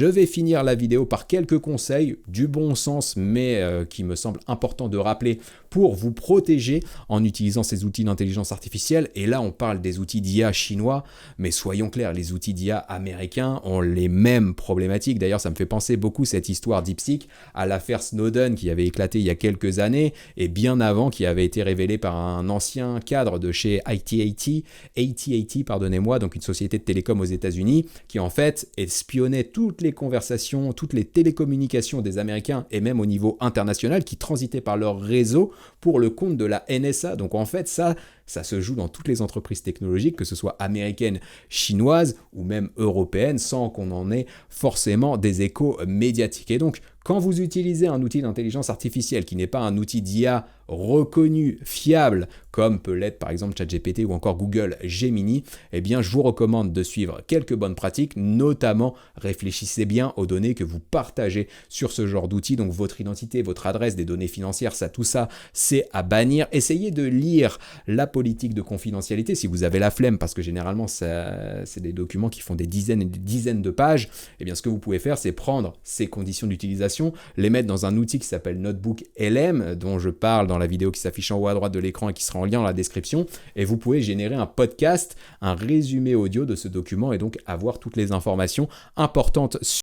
Je vais finir la vidéo par quelques conseils du bon sens, mais qui me semble important de rappeler pour vous protéger en utilisant ces outils d'intelligence artificielle. Et là, on parle des outils d'IA chinois, mais soyons clairs, les outils d'IA américains ont les mêmes problématiques. D'ailleurs, ça me fait penser beaucoup cette histoire DeepSeek à l'affaire Snowden qui avait éclaté il y a quelques années et bien avant, qui avait été révélée par un ancien cadre de chez AT&T, pardonnez-moi, donc une société de télécom aux États-Unis, qui en fait espionnait toutes les conversations, toutes les télécommunications des Américains et même au niveau international qui transitaient par leur réseau pour le compte de la NSA. Donc en fait, ça se joue dans toutes les entreprises technologiques, que ce soit américaines, chinoises ou même européennes, sans qu'on en ait forcément des échos médiatiques. Et donc, quand vous utilisez un outil d'intelligence artificielle qui n'est pas un outil d'IA reconnu, fiable, comme peut l'être par exemple ChatGPT ou encore Google Gemini, eh bien je vous recommande de suivre quelques bonnes pratiques, notamment réfléchissez bien aux données que vous partagez sur ce genre d'outils, donc votre identité, votre adresse, des données financières, tout ça, c'est à bannir. Essayez de lire la politique de confidentialité si vous avez la flemme, parce que généralement c'est des documents qui font des dizaines et des dizaines de pages. Eh bien ce que vous pouvez faire, c'est prendre ces conditions d'utilisation, les mettre dans un outil qui s'appelle Notebook LM, dont je parle dans la vidéo qui s'affiche en haut à droite de l'écran et qui sera en lien dans la description, et vous pouvez générer un podcast, un résumé audio de ce document et donc avoir toutes les informations importantes